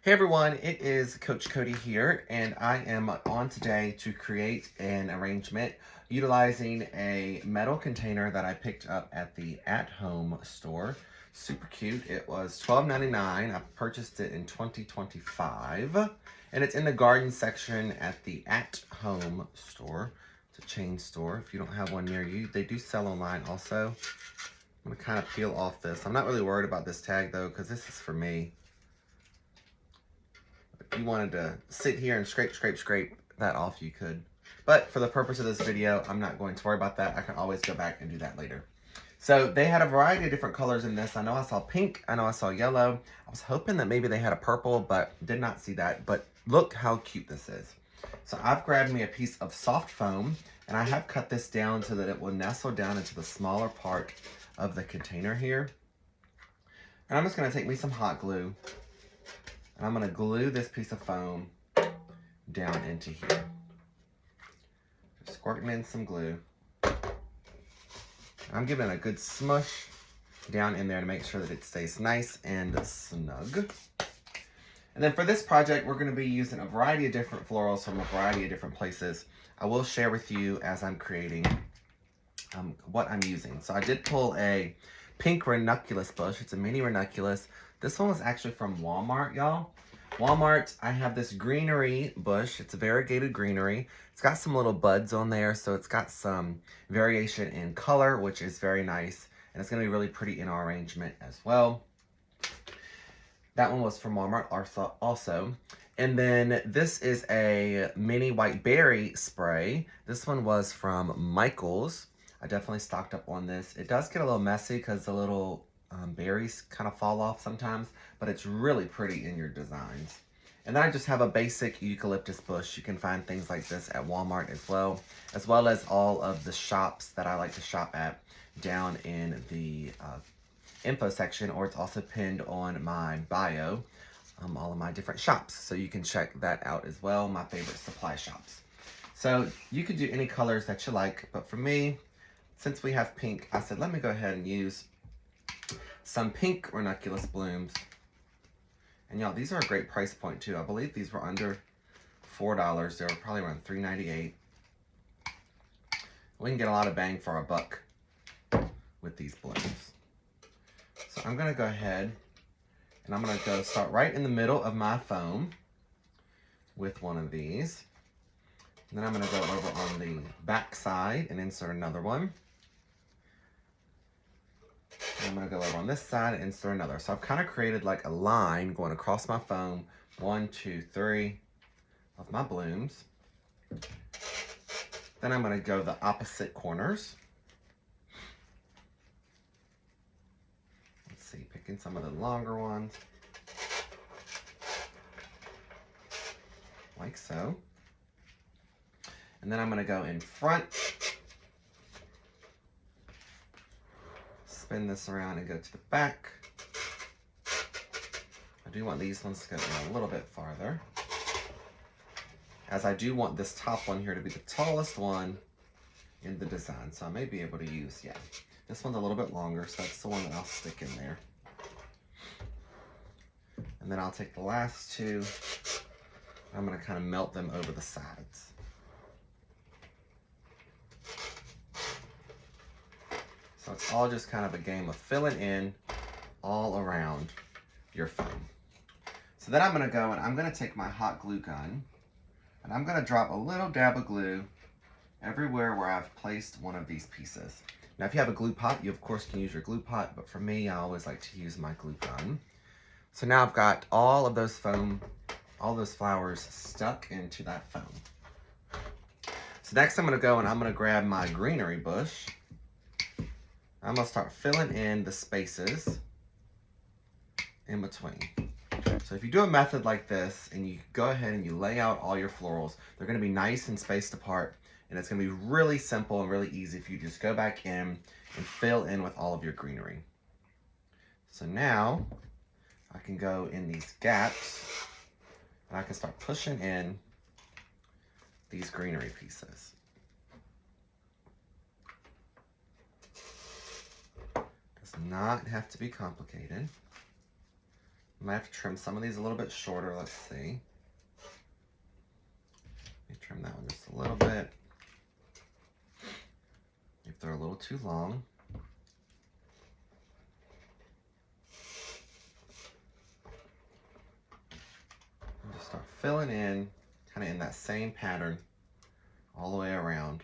Hey everyone, it is Coach Cody here, and I am on today to create an arrangement utilizing a metal container that I picked up at the At Home store. Super cute. It was $12.99. I purchased it in 2025, and it's in the garden section at the At Home store. It's a chain store. If you don't have one near you, they do sell online also. I'm going to kind of peel off this. I'm not really worried about this tag though, because this is for me. If you wanted to sit here and scrape that off, you could. But for the purpose of this video, I'm not going to worry about that. I can always go back and do that later. So they had a variety of different colors in this. I know I saw pink. I know I saw yellow. I was hoping that maybe they had a purple, but did not see that. But look how cute this is. So I've grabbed me a piece of soft foam, and I have cut this down so that it will nestle down into the smaller part of the container here. And I'm just going to take me some hot glue, and I'm going to glue this piece of foam down into here. Just squirting in some glue. I'm giving it a good smush down in there to make sure that it stays nice and snug. And then for this project, we're going to be using a variety of different florals from a variety of different places. I will share with you as I'm creating what I'm using. So I did pull a pink ranunculus bush. It's a mini ranunculus. This one was actually from Walmart, y'all. Walmart, I have this greenery bush. It's a variegated greenery. It's got some little buds on there, so it's got some variation in color, which is very nice. And it's going to be really pretty in our arrangement as well. That one was from Walmart also. And then this is a mini white berry spray. This one was from Michael's. I definitely stocked up on this. It does get a little messy because the little berries kind of fall off sometimes, but it's really pretty in your designs. And then I just have a basic eucalyptus bush. You can find things like this at Walmart as well as all of the shops that I like to shop at down in the info section, or it's also pinned on my bio, all of my different shops. So you can check that out as well, my favorite supply shops. So you could do any colors that you like, but for me, since we have pink, I said, let me go ahead and use some pink ranunculus blooms. And y'all, these are a great price point too. I believe these were under $4. They were probably around $3.98. We can get a lot of bang for our buck with these blooms. So I'm gonna go ahead and I'm gonna start right in the middle of my foam with one of these. And then I'm gonna go over on the back side and insert another one. And I'm gonna go over on this side and insert another. So I've kind of created like a line going across my foam. 1, 2, 3 of my blooms. Then I'm gonna go the opposite corners. Let's see, picking some of the longer ones. Like so. And then I'm gonna go in front. Spin this around and go to the back. I do want these ones to go in a little bit farther, as I do want this top one here to be the tallest one in the design. So I may be able to use, this one's a little bit longer, so that's the one that I'll stick in there. And then I'll take the last two, I'm gonna kind of melt them over the sides. So it's all just kind of a game of filling in all around your foam. So then I'm gonna go and I'm gonna take my hot glue gun and I'm gonna drop a little dab of glue everywhere where I've placed one of these pieces. Now, if you have a glue pot, you of course can use your glue pot, but for me, I always like to use my glue gun. So now I've got all of those all those flowers stuck into that foam. So next I'm gonna go and I'm gonna grab my greenery bush. I'm gonna start filling in the spaces in between. So if you do a method like this and you go ahead and you lay out all your florals, they're gonna be nice and spaced apart, and it's gonna be really simple and really easy if you just go back in and fill in with all of your greenery. So now I can go in these gaps and I can start pushing in these greenery pieces. Does not have to be complicated. I might have to trim some of these a little bit shorter. Let's see. Let me trim that one just a little bit. If they're a little too long. And just start filling in, kind of in that same pattern all the way around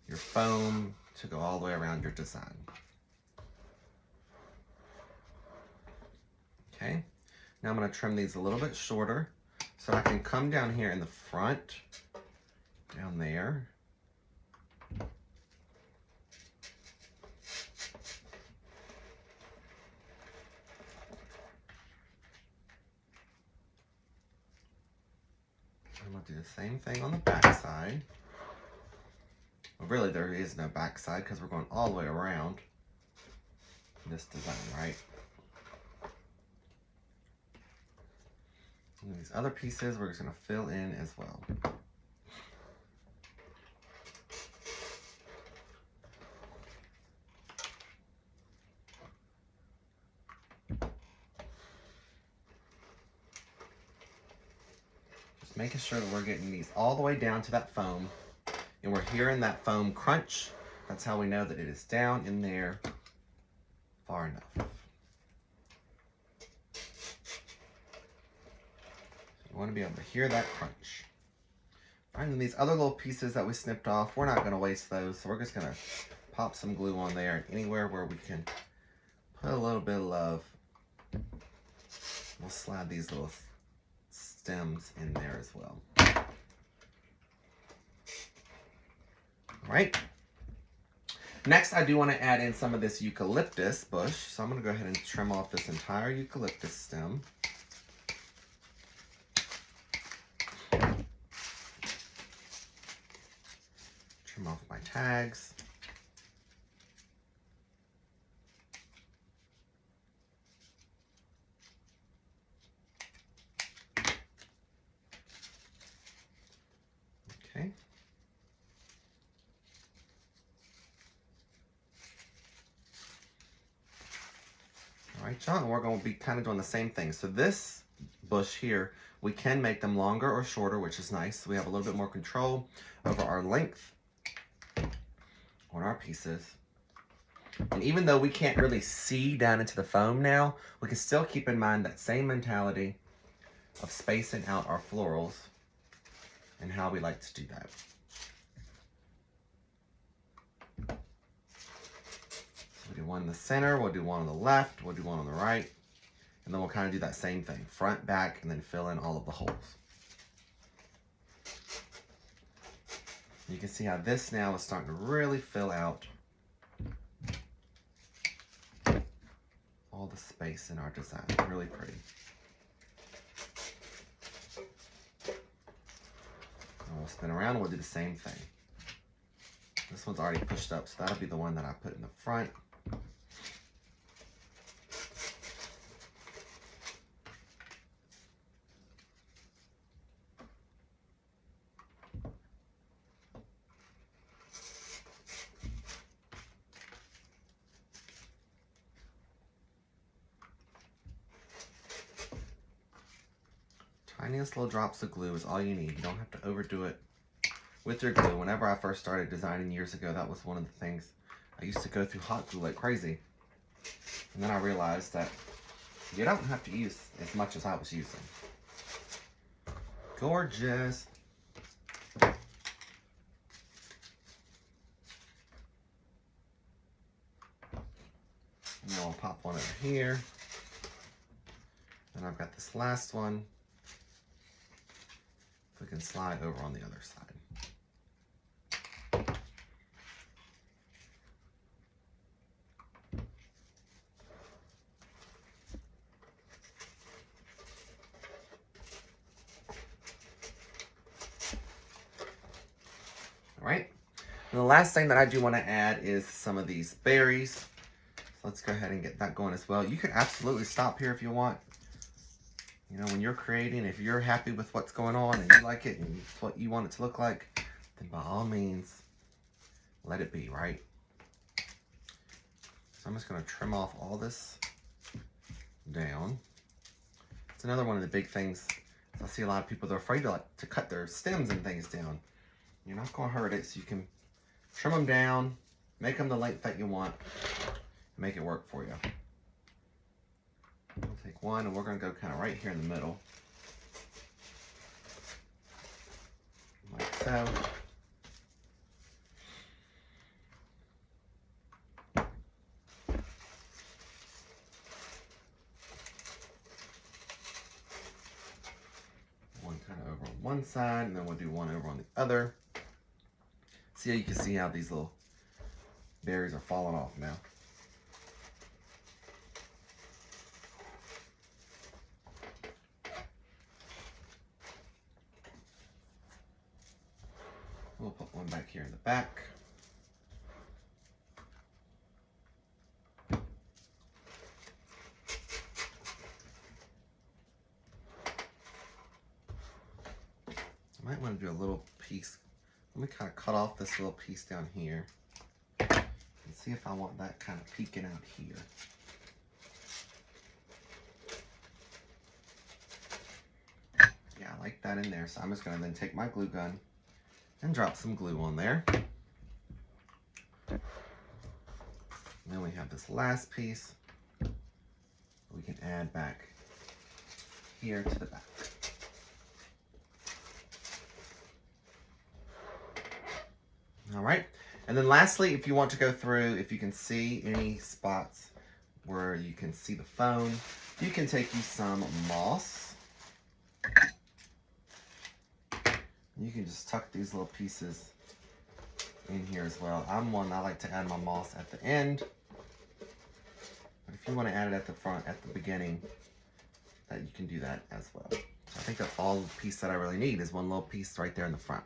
your foam to go all the way around your design. Okay, now I'm going to trim these a little bit shorter so I can come down here in the front, down there. I'm going to do the same thing on the back side. Well, really, there is no back side because we're going all the way around this design, right? And these other pieces we're just going to fill in as well. Just making sure that we're getting these all the way down to that foam. And we're hearing that foam crunch. That's how we know that it is down in there far enough. You want to be able to hear that crunch. All right, and these other little pieces that we snipped off, we're not going to waste those. So we're just going to pop some glue on there, and anywhere where we can put a little bit of love, we'll slide these little stems in there as well. All right. Next, I do want to add in some of this eucalyptus bush. So I'm going to go ahead and trim off this entire eucalyptus stem. Trim off my tags. Okay. All right, y'all, and we're going to be kind of doing the same thing. So this bush here, we can make them longer or shorter, which is nice. So we have a little bit more control over our length on our pieces. And even though we can't really see down into the foam now, we can still keep in mind that same mentality of spacing out our florals and how we like to do that. We'll do one in the center, we'll do one on the left, we'll do one on the right, and then we'll kind of do that same thing, front, back, and then fill in all of the holes. You can see how this now is starting to really fill out all the space in our design. Really pretty. And we'll spin around and we'll do the same thing. This one's already pushed up, so that'll be the one that I put in the front. Tiniest little drops of glue is all you need. You don't have to overdo it with your glue. Whenever I first started designing years ago, that was one of the things. I used to go through hot glue like crazy. And then I realized that you don't have to use as much as I was using. Gorgeous. And now I'll pop one over here. And I've got this last one. We can slide over on the other side. All right. And the last thing that I do want to add is some of these berries. So let's go ahead and get that going as well. You could absolutely stop here if you want. You know, when you're creating, if you're happy with what's going on and you like it and it's what you want it to look like, then by all means, let it be, right? So I'm just going to trim off all this down. It's another one of the big things. I see a lot of people, they're afraid to cut their stems and things down. You're not going to hurt it, so you can trim them down, make them the length that you want, make it work for you. We'll take one, and we're going to go kind of right here in the middle. Like so. One kind of over on one side, and then we'll do one over on the other. See how you can see how these little berries are falling off now. We'll put one back here in the back. I might want to do a little piece. Let me kind of cut off this little piece down here and see if I want that kind of peeking out here. Yeah, I like that in there. So I'm just going to then take my glue gun and drop some glue on there. And then we have this last piece we can add back here to the back. All right, and then lastly, if you want to go through, if you can see any spots where you can see the phone, you can take you some moss. You can just tuck these little pieces in here as well. I like to add my moss at the end. But if you want to add it at the front, at the beginning, that you can do that as well. So I think that's all the piece that I really need is one little piece right there in the front.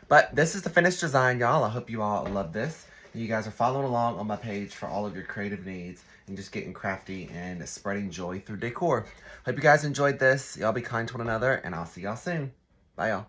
But this is the finished design, y'all. I hope you all love this. And you guys are following along on my page for all of your creative needs and just getting crafty and spreading joy through decor. Hope you guys enjoyed this. Y'all be kind to one another, and I'll see y'all soon. Bye, y'all.